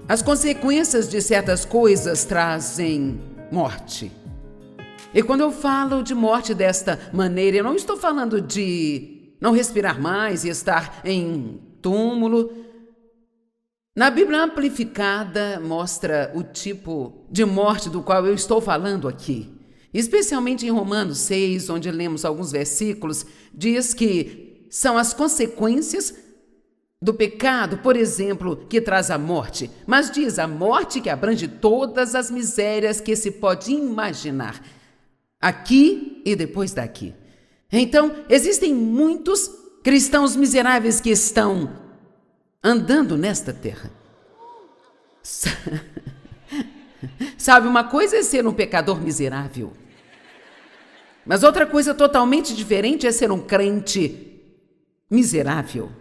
As consequências de certas coisas trazem morte. E quando eu falo de morte desta maneira, eu não estou falando de não respirar mais e estar em túmulo. Na Bíblia Amplificada mostra o tipo de morte do qual eu estou falando aqui. Especialmente em Romanos 6, onde lemos alguns versículos, diz que são as consequências do pecado, por exemplo, que traz a morte. Mas diz a morte que abrange todas as misérias que se pode imaginar, aqui e depois daqui. Então, existem muitos cristãos miseráveis que estão andando nesta terra. Sabe, uma coisa é ser um pecador miserável, mas outra coisa totalmente diferente é ser um crente miserável.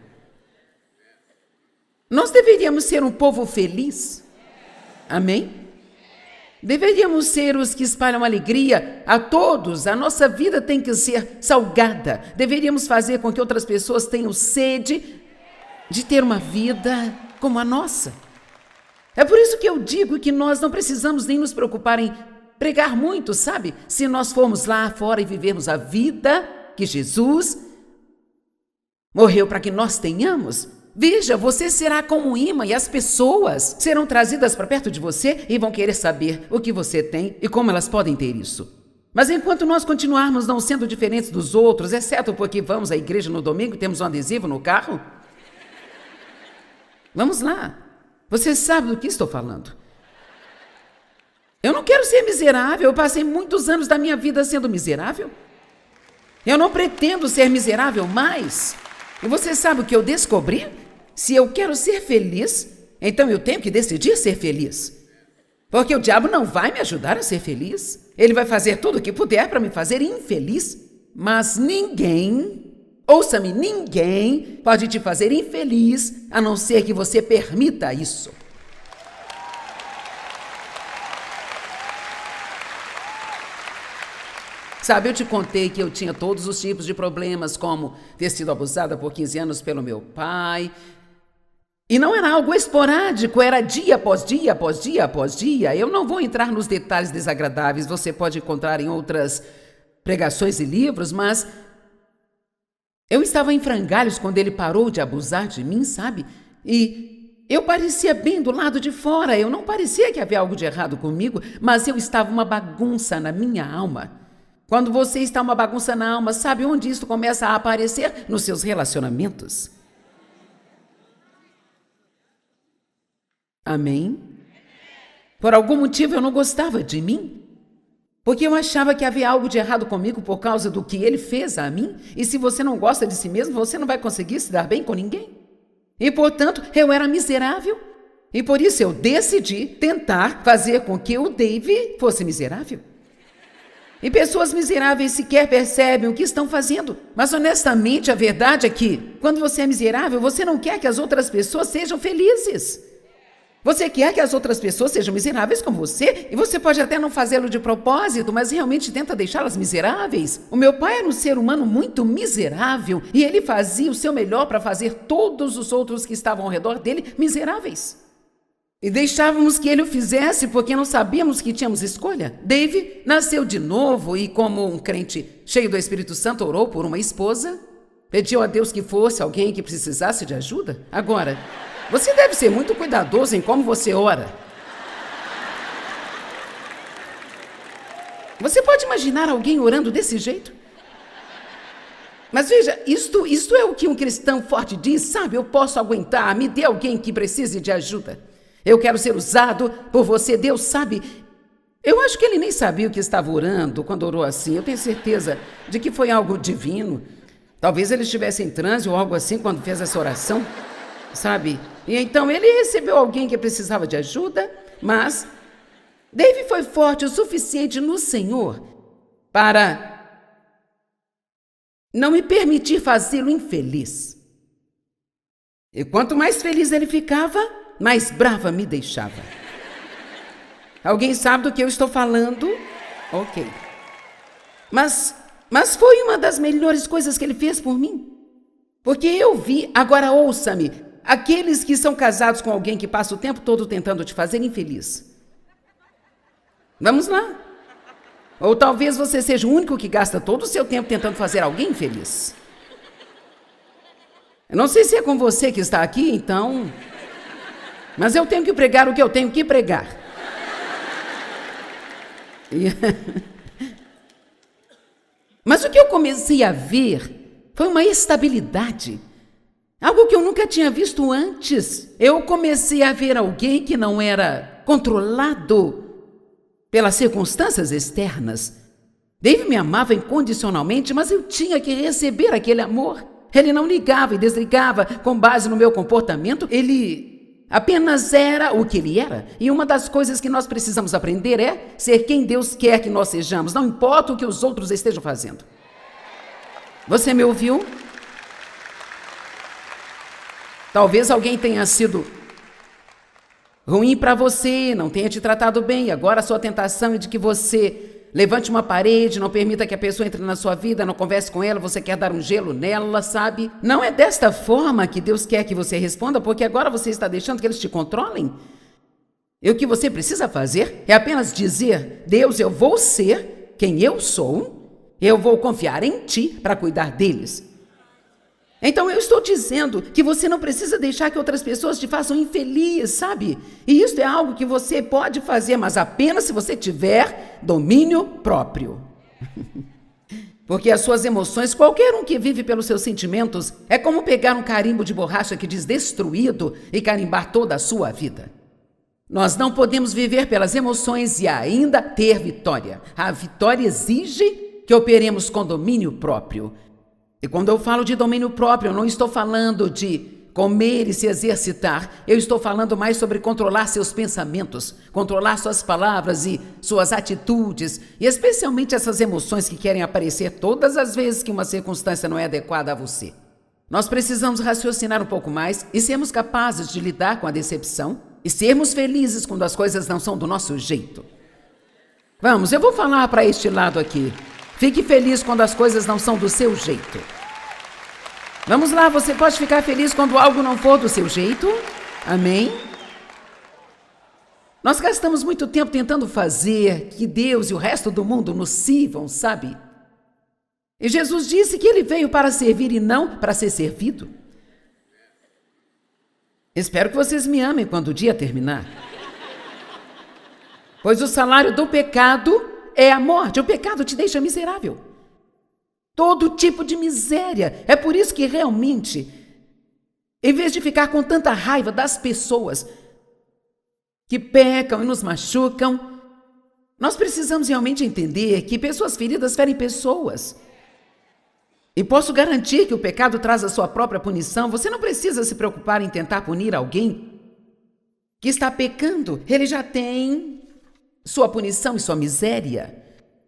Nós deveríamos ser um povo feliz, amém? Deveríamos ser os que espalham alegria a todos. A nossa vida tem que ser salgada. Deveríamos fazer com que outras pessoas tenham sede de ter uma vida como a nossa. É por isso que eu digo que nós não precisamos nem nos preocupar em pregar muito, sabe? Se nós formos lá fora e vivermos a vida que Jesus morreu para que nós tenhamos. Veja, você será como um imã e as pessoas serão trazidas para perto de você e vão querer saber o que você tem e como elas podem ter isso. Mas enquanto nós continuarmos não sendo diferentes dos outros, exceto porque vamos à igreja no domingo e temos um adesivo no carro, vamos lá. Você sabe do que estou falando. Eu não quero ser miserável. Eu passei muitos anos da minha vida sendo miserável. Eu não pretendo ser miserável mais. E você sabe o que eu descobri? Se eu quero ser feliz, então eu tenho que decidir ser feliz. Porque o diabo não vai me ajudar a ser feliz. Ele vai fazer tudo o que puder para me fazer infeliz. Mas ninguém, ouça-me, ninguém pode te fazer infeliz a não ser que você permita isso. Sabe, eu te contei que eu tinha todos os tipos de problemas, como ter sido abusada por 15 anos pelo meu pai. E não era algo esporádico, era dia após dia, após dia, após dia. Eu não vou entrar nos detalhes desagradáveis, você pode encontrar em outras pregações e livros, mas eu estava em frangalhos quando ele parou de abusar de mim, sabe? E eu parecia bem do lado de fora, eu não parecia que havia algo de errado comigo, mas eu estava uma bagunça na minha alma. Quando você está uma bagunça na alma, sabe onde isso começa a aparecer? Nos seus relacionamentos. Amém? Por algum motivo eu não gostava de mim, porque eu achava que havia algo de errado comigo por causa do que ele fez a mim, e se você não gosta de si mesmo, você não vai conseguir se dar bem com ninguém. E, portanto, eu era miserável, e por isso eu decidi tentar fazer com que o Dave fosse miserável. E pessoas miseráveis sequer percebem o que estão fazendo. Mas honestamente, a verdade é que, quando você é miserável, você não quer que as outras pessoas sejam felizes. Você quer que as outras pessoas sejam miseráveis como você, e você pode até não fazê-lo de propósito, mas realmente tenta deixá-las miseráveis. O meu pai era um ser humano muito miserável, e ele fazia o seu melhor para fazer todos os outros que estavam ao redor dele miseráveis. E deixávamos que ele o fizesse porque não sabíamos que tínhamos escolha. Dave nasceu de novo e, como um crente cheio do Espírito Santo, orou por uma esposa, pediu a Deus que fosse alguém que precisasse de ajuda. Agora, você deve ser muito cuidadoso em como você ora. Você pode imaginar alguém orando desse jeito? Mas veja, isto é o que um cristão forte diz, sabe? Eu posso aguentar, me dê alguém que precise de ajuda. Eu quero ser usado por você, Deus sabe. Eu acho que ele nem sabia o que estava orando quando orou assim. Eu tenho certeza de que foi algo divino. Talvez ele estivesse em transe ou algo assim quando fez essa oração, sabe? E então ele recebeu alguém que precisava de ajuda, mas Dave foi forte o suficiente no Senhor para não me permitir fazê-lo infeliz. E quanto mais feliz ele ficava, mais brava me deixava. Alguém sabe do que eu estou falando? Ok. Mas foi uma das melhores coisas que ele fez por mim. Porque eu vi, agora ouça-me, aqueles que são casados com alguém que passa o tempo todo tentando te fazer infeliz. Vamos lá. Ou talvez você seja o único que gasta todo o seu tempo tentando fazer alguém feliz. Eu não sei se é com você que está aqui, então... Mas eu tenho que pregar o que eu tenho que pregar. Mas o que eu comecei a ver foi uma estabilidade. Algo que eu nunca tinha visto antes. Eu comecei a ver alguém que não era controlado pelas circunstâncias externas. Dave me amava incondicionalmente, mas eu tinha que receber aquele amor. Ele não ligava e desligava com base no meu comportamento. Ele apenas era o que ele era. E uma das coisas que nós precisamos aprender é ser quem Deus quer que nós sejamos. Não importa o que os outros estejam fazendo. Você me ouviu? Talvez alguém tenha sido ruim para você, não tenha te tratado bem. Agora a sua tentação é de que você levante uma parede, não permita que a pessoa entre na sua vida, não converse com ela, você quer dar um gelo nela, sabe? Não é desta forma que Deus quer que você responda, porque agora você está deixando que eles te controlem. E o que você precisa fazer é apenas dizer: Deus, eu vou ser quem eu sou, eu vou confiar em Ti para cuidar deles. Então eu estou dizendo que você não precisa deixar que outras pessoas te façam infeliz, sabe? E isso é algo que você pode fazer, mas apenas se você tiver domínio próprio. Porque as suas emoções, qualquer um que vive pelos seus sentimentos, é como pegar um carimbo de borracha que diz destruído e carimbar toda a sua vida. Nós não podemos viver pelas emoções e ainda ter vitória. A vitória exige que operemos com domínio próprio. E quando eu falo de domínio próprio, eu não estou falando de comer e se exercitar. Eu estou falando mais sobre controlar seus pensamentos, controlar suas palavras e suas atitudes, e especialmente essas emoções que querem aparecer todas as vezes que uma circunstância não é adequada a você. Nós precisamos raciocinar um pouco mais e sermos capazes de lidar com a decepção e sermos felizes quando as coisas não são do nosso jeito. Vamos, eu vou falar para este lado aqui. Fique feliz quando as coisas não são do seu jeito. Vamos lá, você pode ficar feliz quando algo não for do seu jeito? Amém? Nós gastamos muito tempo tentando fazer que Deus e o resto do mundo nos sirvam, sabe? E Jesus disse que Ele veio para servir e não para ser servido. Espero que vocês me amem quando o dia terminar. Pois o salário do pecado é a morte. O pecado te deixa miserável. Todo tipo de miséria. É por isso que realmente, em vez de ficar com tanta raiva das pessoas que pecam e nos machucam, nós precisamos realmente entender que pessoas feridas ferem pessoas. E posso garantir que o pecado traz a sua própria punição. Você não precisa se preocupar em tentar punir alguém que está pecando. Ele já tem sua punição e sua miséria.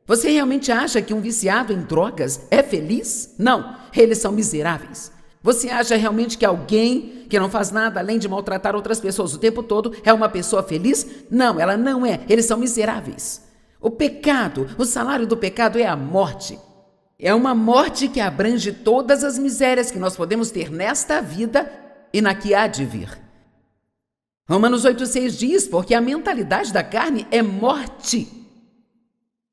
Você realmente acha que um viciado em drogas é feliz? Não, eles são miseráveis. Você acha realmente que alguém que não faz nada além de maltratar outras pessoas o tempo todo é uma pessoa feliz? Não, ela não é. Eles são miseráveis. O pecado, o salário do pecado é a morte. É uma morte que abrange todas as misérias que nós podemos ter nesta vida e na que há de vir. Romanos 8,6 diz, porque a mentalidade da carne é morte.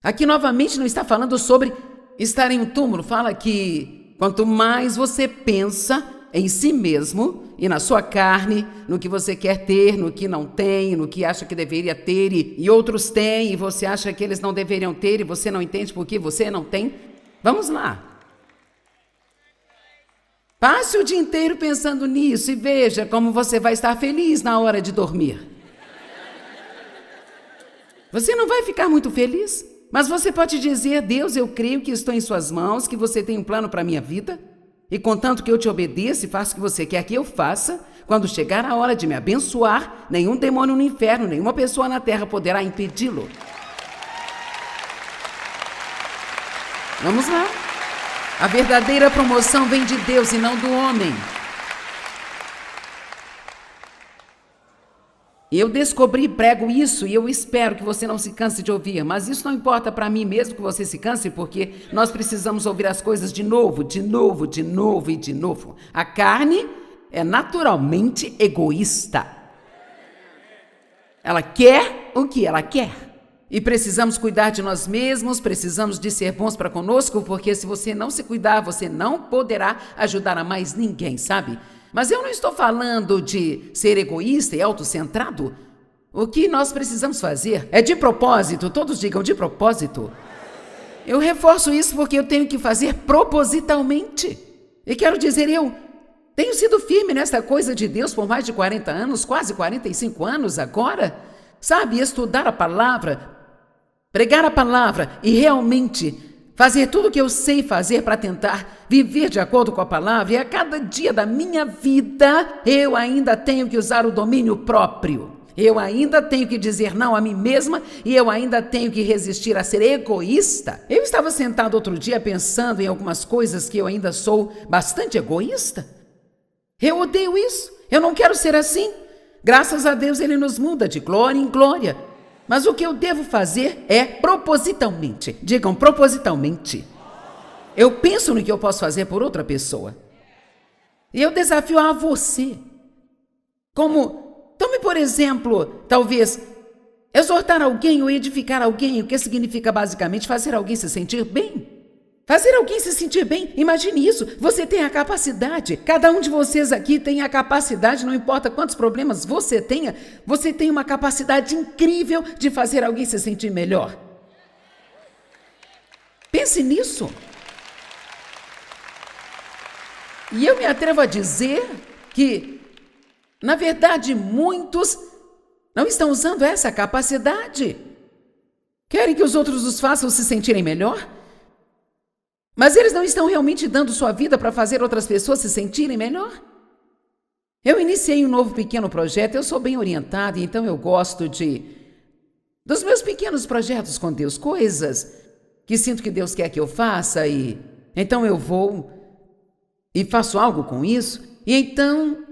Aqui novamente não está falando sobre estar em um túmulo, fala que quanto mais você pensa em si mesmo e na sua carne, no que você quer ter, no que não tem, no que acha que deveria ter e outros têm, e você acha que eles não deveriam ter e você não entende por que você não tem. Vamos lá. Passe o dia inteiro pensando nisso e veja como você vai estar feliz na hora de dormir. Você não vai ficar muito feliz? Mas você pode dizer: Deus, eu creio que estou em suas mãos, que você tem um plano para a minha vida, e contanto que eu te obedeça e faça o que você quer que eu faça, quando chegar a hora de me abençoar, nenhum demônio no inferno, nenhuma pessoa na terra poderá impedi-lo. Vamos lá. A verdadeira promoção vem de Deus e não do homem. Eu descobri e prego isso, e eu espero que você não se canse de ouvir, mas isso não importa para mim mesmo que você se canse, porque nós precisamos ouvir as coisas de novo, de novo, de novo e de novo. A carne é naturalmente egoísta. Ela quer o que ela quer. E precisamos cuidar de nós mesmos, precisamos de ser bons para conosco, porque se você não se cuidar, você não poderá ajudar a mais ninguém, sabe? Mas eu não estou falando de ser egoísta e autocentrado. O que nós precisamos fazer é de propósito, todos digam de propósito. Eu reforço isso porque eu tenho que fazer propositalmente. E quero dizer, eu tenho sido firme nesta coisa de Deus por mais de 40 anos, quase 45 anos agora. Sabe, estudar a palavra, pregar a palavra e realmente fazer tudo o que eu sei fazer para tentar viver de acordo com a palavra. E a cada dia da minha vida, eu ainda tenho que usar o domínio próprio. Eu ainda tenho que dizer não a mim mesma e eu ainda tenho que resistir a ser egoísta. Eu estava sentado outro dia pensando em algumas coisas que eu ainda sou bastante egoísta. Eu odeio isso. Eu não quero ser assim. Graças a Deus ele nos muda de glória em glória. Mas o que eu devo fazer é propositalmente. Digam propositalmente. Eu penso no que eu posso fazer por outra pessoa. E eu desafio a você. Tome por exemplo, talvez, exortar alguém ou edificar alguém, o que significa basicamente fazer alguém se sentir bem. Fazer alguém se sentir bem, imagine isso, você tem a capacidade, cada um de vocês aqui tem a capacidade, não importa quantos problemas você tem uma capacidade incrível de fazer alguém se sentir melhor. Pense nisso. E eu me atrevo a dizer que, na verdade, muitos não estão usando essa capacidade. Querem que os outros os façam se sentirem melhor? Mas eles não estão realmente dando sua vida para fazer outras pessoas se sentirem melhor? Eu iniciei um novo pequeno projeto, eu sou bem orientada, então eu gosto dos meus pequenos projetos com Deus, coisas que sinto que Deus quer que eu faça, e então eu vou e faço algo com isso, e então,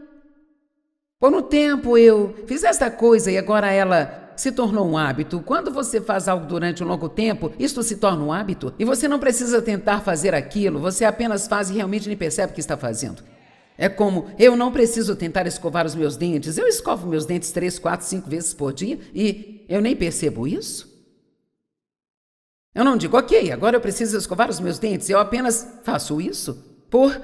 por um tempo eu fiz esta coisa e agora ela se tornou um hábito. Quando você faz algo durante um longo tempo, isto se torna um hábito e você não precisa tentar fazer aquilo, você apenas faz e realmente nem percebe o que está fazendo. É como, eu não preciso tentar escovar os meus dentes, eu escovo meus dentes 3, 4, 5 vezes por dia e eu nem percebo isso. Eu não digo, ok, agora eu preciso escovar os meus dentes, eu apenas faço isso. Por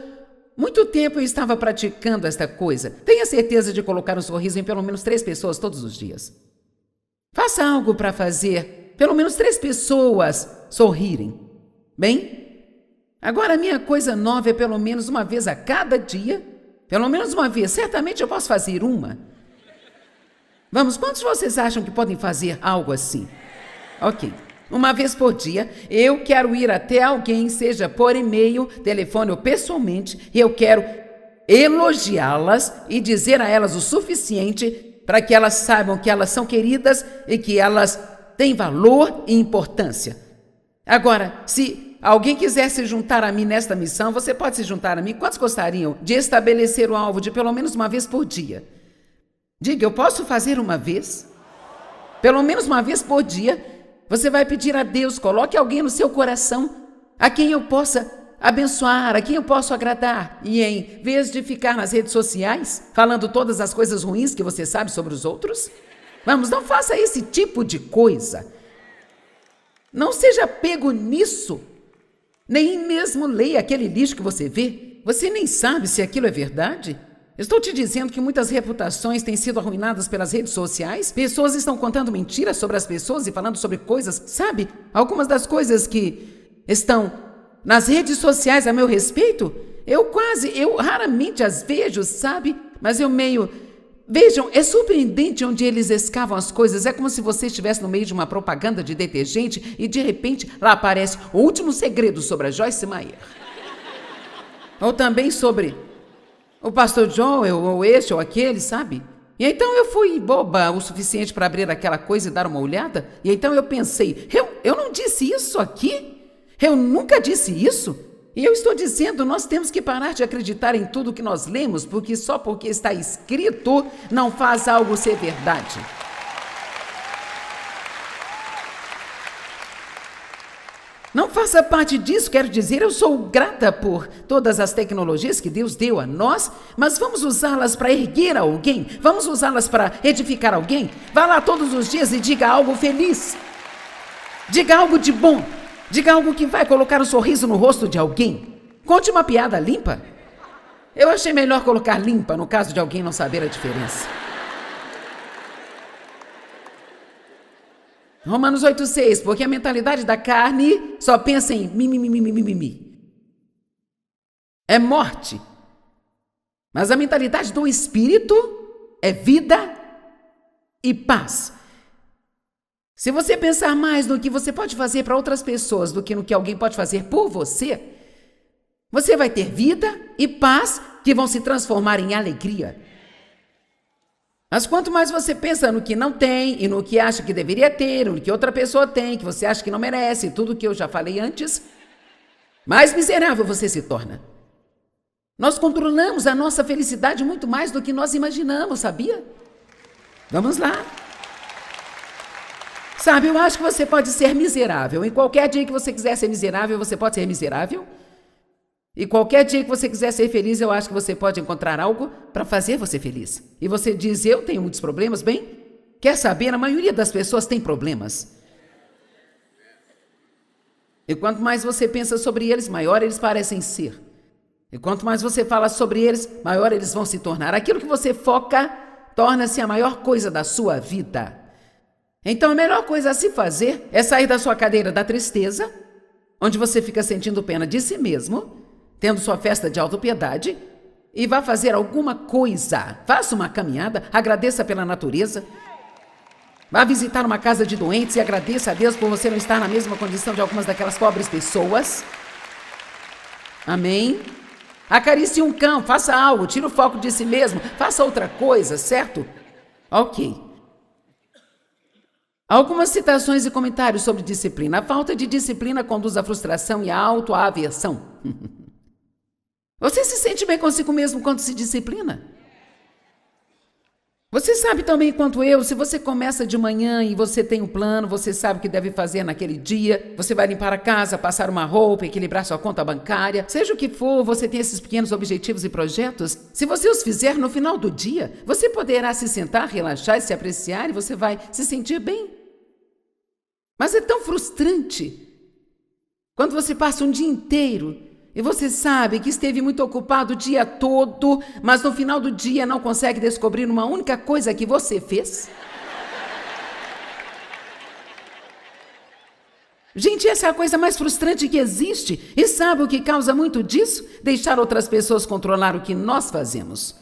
muito tempo eu estava praticando esta coisa. Tenha certeza de colocar um sorriso em pelo menos 3 pessoas todos os dias. Faça algo para fazer pelo menos 3 pessoas sorrirem. Bem, agora a minha coisa nova é pelo menos uma vez a cada dia. Pelo menos uma vez. Certamente eu posso fazer uma. Vamos, quantos de vocês acham que podem fazer algo assim? Ok. Uma vez por dia, eu quero ir até alguém, seja por e-mail, telefone ou pessoalmente, e eu quero elogiá-las e dizer a elas o suficiente para que elas saibam que elas são queridas e que elas têm valor e importância. Agora, se alguém quiser se juntar a mim nesta missão, você pode se juntar a mim. Quantos gostariam de estabelecer o alvo de pelo menos uma vez por dia? Diga, eu posso fazer uma vez? Pelo menos uma vez por dia, você vai pedir a Deus, coloque alguém no seu coração a quem eu possa abençoar, a quem eu posso agradar. E em vez de ficar nas redes sociais, falando todas as coisas ruins que você sabe sobre os outros, vamos, não faça esse tipo de coisa. Não seja pego nisso. Nem mesmo leia aquele lixo que você vê. Você nem sabe se aquilo é verdade. Estou te dizendo que muitas reputações têm sido arruinadas pelas redes sociais. Pessoas estão contando mentiras sobre as pessoas e falando sobre coisas, sabe? Algumas das coisas que estão nas redes sociais a meu respeito, eu raramente as vejo, sabe? Mas vejam, é surpreendente onde eles escavam as coisas. É como se você estivesse no meio de uma propaganda de detergente e de repente lá aparece o último segredo sobre a Joyce Meyer. Ou também sobre o pastor Joel, ou este ou aquele, sabe? E então eu fui boba o suficiente para abrir aquela coisa e dar uma olhada. E então eu pensei, eu não disse isso aqui? Eu nunca disse isso. E eu estou dizendo, nós temos que parar de acreditar em tudo que nós lemos, porque só porque está escrito não faz algo ser verdade. Não faça parte disso, quero dizer, eu sou grata por todas as tecnologias que Deus deu a nós, mas vamos usá-las para erguer alguém, vamos usá-las para edificar alguém. Vá lá todos os dias e diga algo feliz, diga algo de bom, diga algo que vai colocar um sorriso no rosto de alguém. Conte uma piada limpa. Eu achei melhor colocar limpa no caso de alguém não saber a diferença. Romanos 8,6, porque a mentalidade da carne só pensa em mimimi. É morte. Mas a mentalidade do espírito é vida e paz. Se você pensar mais no que você pode fazer para outras pessoas do que no que alguém pode fazer por você, você vai ter vida e paz que vão se transformar em alegria. Mas quanto mais você pensa no que não tem e no que acha que deveria ter, no que outra pessoa tem, que você acha que não merece, tudo que eu já falei antes, mais miserável você se torna. Nós controlamos a nossa felicidade muito mais do que nós imaginamos, sabia? Vamos lá. Sabe, eu acho que você pode ser miserável. Em qualquer dia que você quiser ser miserável, você pode ser miserável. E qualquer dia que você quiser ser feliz, eu acho que você pode encontrar algo para fazer você feliz. E você diz, eu tenho muitos problemas. Bem, quer saber, a maioria das pessoas tem problemas. E quanto mais você pensa sobre eles, maior eles parecem ser. E quanto mais você fala sobre eles, maior eles vão se tornar. Aquilo que você foca torna-se a maior coisa da sua vida. Então a melhor coisa a se fazer é sair da sua cadeira da tristeza, onde você fica sentindo pena de si mesmo, tendo sua festa de autopiedade, e vá fazer alguma coisa. Faça uma caminhada, agradeça pela natureza. Vá visitar uma casa de doentes e agradeça a Deus por você não estar na mesma condição de algumas daquelas pobres pessoas. Amém? Acaricie um cão, faça algo, tire o foco de si mesmo, faça outra coisa, certo? Ok. Algumas citações e comentários sobre disciplina. A falta de disciplina conduz à frustração e à autoaversão. Você se sente bem consigo mesmo quando se disciplina? Você sabe também quanto eu, se você começa de manhã e você tem um plano, você sabe o que deve fazer naquele dia, você vai limpar a casa, passar uma roupa, equilibrar sua conta bancária, seja o que for, você tem esses pequenos objetivos e projetos. Se você os fizer no final do dia, você poderá se sentar, relaxar e se apreciar e você vai se sentir bem. Mas é tão frustrante quando você passa um dia inteiro e você sabe que esteve muito ocupado o dia todo, mas no final do dia não consegue descobrir uma única coisa que você fez. Gente, essa é a coisa mais frustrante que existe. E sabe o que causa muito disso? Deixar outras pessoas controlar o que nós fazemos.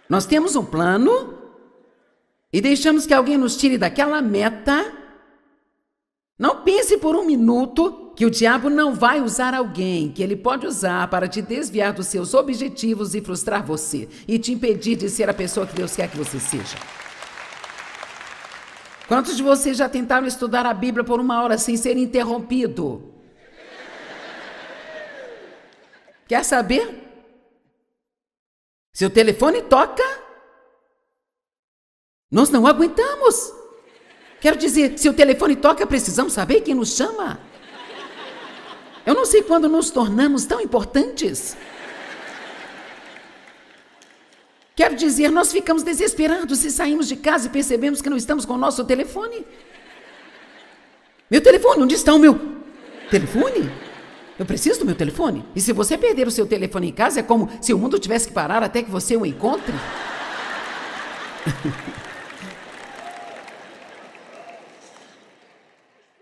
Nós temos um plano e deixamos que alguém nos tire daquela meta. Não pense por um minuto que o diabo não vai usar alguém que ele pode usar para te desviar dos seus objetivos e frustrar você e te impedir de ser a pessoa que Deus quer que você seja. Quantos de vocês já tentaram estudar a Bíblia por 1 hora sem ser interrompido? Quer saber? Se o telefone toca, nós não aguentamos. Quero dizer, se o telefone toca, precisamos saber quem nos chama. Eu não sei quando nos tornamos tão importantes. Quero dizer, nós ficamos desesperados se saímos de casa e percebemos que não estamos com o nosso telefone. Meu telefone, onde está o meu telefone? Eu preciso do meu telefone. E se você perder o seu telefone em casa, é como se o mundo tivesse que parar até que você o encontre.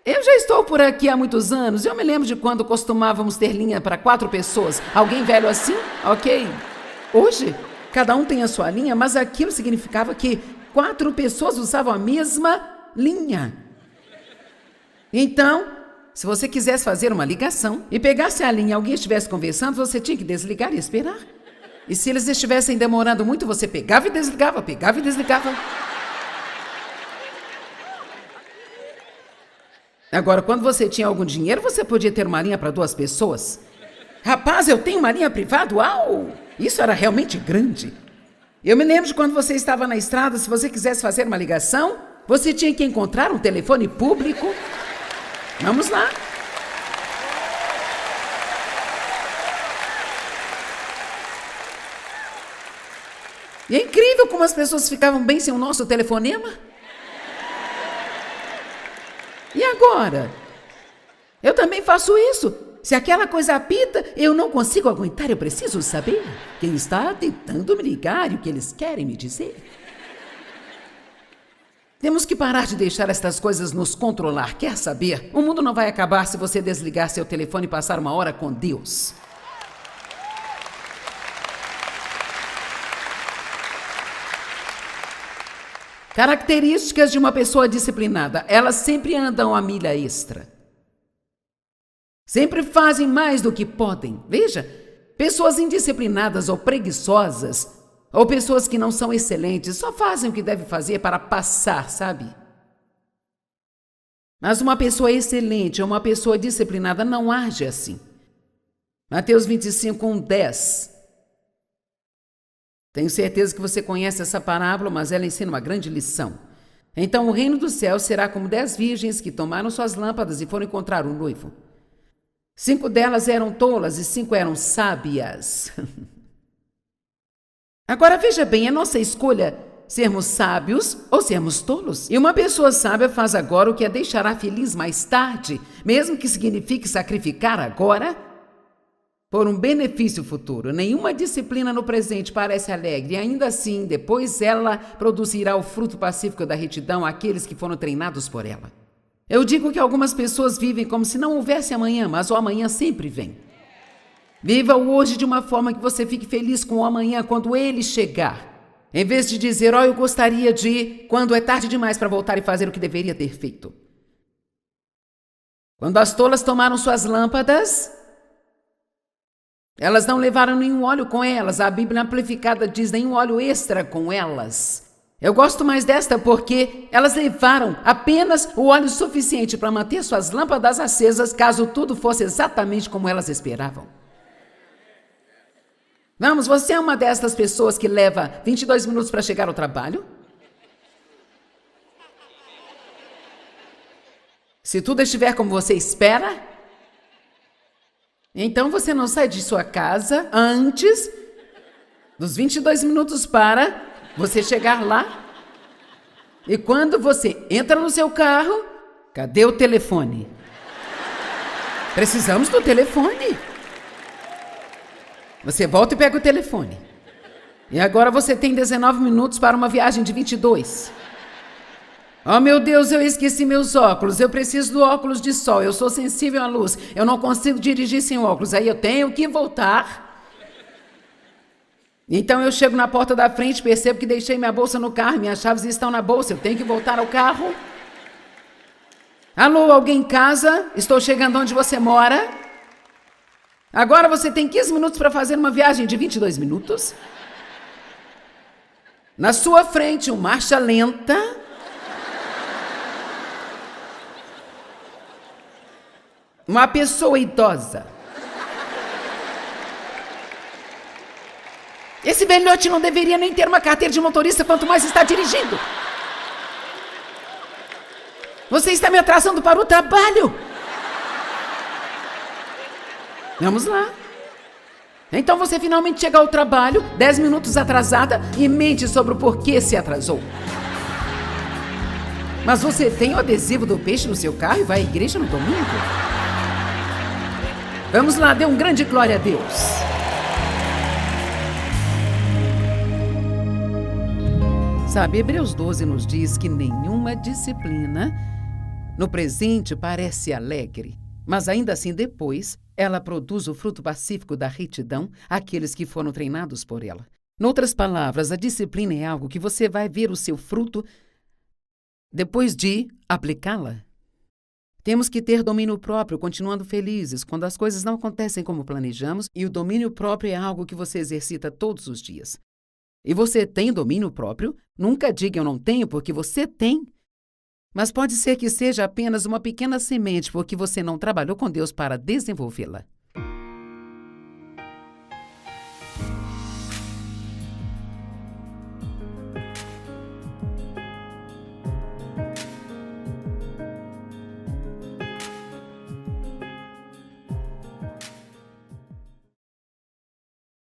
Eu já estou por aqui há muitos anos. Eu me lembro de quando costumávamos ter linha para 4 pessoas. Alguém velho assim? Ok. Hoje, cada um tem a sua linha, mas aquilo significava que 4 pessoas usavam a mesma linha. Então, se você quisesse fazer uma ligação e pegasse a linha e alguém estivesse conversando, você tinha que desligar e esperar. E se eles estivessem demorando muito, você pegava e desligava, pegava e desligava. Agora, quando você tinha algum dinheiro, você podia ter uma linha para 2 pessoas. Rapaz, eu tenho uma linha privada? Uau! Isso era realmente grande. Eu me lembro de quando você estava na estrada, se você quisesse fazer uma ligação, você tinha que encontrar um telefone público. Vamos lá. E é incrível como as pessoas ficavam bem sem o nosso telefonema. E agora? Eu também faço isso. Se aquela coisa apita, eu não consigo aguentar, eu preciso saber quem está tentando me ligar e o que eles querem me dizer. Temos que parar de deixar estas coisas nos controlar. Quer saber? O mundo não vai acabar se você desligar seu telefone e passar uma hora com Deus. Características de uma pessoa disciplinada. Elas sempre andam a milha extra. Sempre fazem mais do que podem. Veja, pessoas indisciplinadas ou preguiçosas, ou pessoas que não são excelentes, só fazem o que devem fazer para passar, sabe? Mas uma pessoa excelente ou uma pessoa disciplinada não age assim. Mateus 25, 10. Tenho certeza que você conhece essa parábola, mas ela ensina uma grande lição. Então o reino dos céus será como 10 virgens que tomaram suas lâmpadas e foram encontrar um noivo. 5 delas eram tolas e 5 eram sábias. Agora veja bem, é nossa escolha sermos sábios ou sermos tolos. E uma pessoa sábia faz agora o que a deixará feliz mais tarde, mesmo que signifique sacrificar agora por um benefício futuro. Nenhuma disciplina no presente parece alegre, e ainda assim, depois ela produzirá o fruto pacífico da retidão àqueles que foram treinados por ela. Eu digo que algumas pessoas vivem como se não houvesse amanhã, mas o amanhã sempre vem. Viva o hoje de uma forma que você fique feliz com o amanhã quando ele chegar. Em vez de dizer, eu gostaria de, quando é tarde demais para voltar e fazer o que deveria ter feito. Quando as tolas tomaram suas lâmpadas, elas não levaram nenhum óleo com elas. A Bíblia amplificada diz nenhum óleo extra com elas. Eu gosto mais desta porque elas levaram apenas o óleo suficiente para manter suas lâmpadas acesas caso tudo fosse exatamente como elas esperavam. Vamos, você é uma destas pessoas que leva 22 minutos para chegar ao trabalho? Se tudo estiver como você espera, então você não sai de sua casa antes dos 22 minutos para você chegar lá. E quando você entra no seu carro, cadê o telefone? Precisamos do telefone. Você volta e pega o telefone. E agora você tem 19 minutos para uma viagem de 22. Oh, meu Deus, eu esqueci meus óculos. Eu preciso do óculos de sol. Eu sou sensível à luz. Eu não consigo dirigir sem óculos. Aí eu tenho que voltar. Então eu chego na porta da frente, percebo que deixei minha bolsa no carro. Minhas chaves estão na bolsa. Eu tenho que voltar ao carro. Alô, alguém em casa? Estou chegando onde você mora. Agora você tem 15 minutos para fazer uma viagem de 22 minutos. Na sua frente, uma marcha lenta. Uma pessoa idosa. Esse velhote não deveria nem ter uma carteira de motorista, quanto mais está dirigindo. Você está me atrasando para o trabalho. Vamos lá. Então você finalmente chega ao trabalho, 10 minutos atrasada, e mente sobre o porquê se atrasou. Mas você tem o adesivo do peixe no seu carro e vai à igreja no domingo? Vamos lá, dê um grande glória a Deus. Sabe, Hebreus 12 nos diz que nenhuma disciplina no presente parece alegre, mas ainda assim depois ela produz o fruto pacífico da retidão àqueles que foram treinados por ela. Noutras palavras, a disciplina é algo que você vai ver o seu fruto depois de aplicá-la. Temos que ter domínio próprio, continuando felizes quando as coisas não acontecem como planejamos, e o domínio próprio é algo que você exercita todos os dias. E você tem domínio próprio? Nunca diga eu não tenho, porque você tem. Mas pode ser que seja apenas uma pequena semente, porque você não trabalhou com Deus para desenvolvê-la.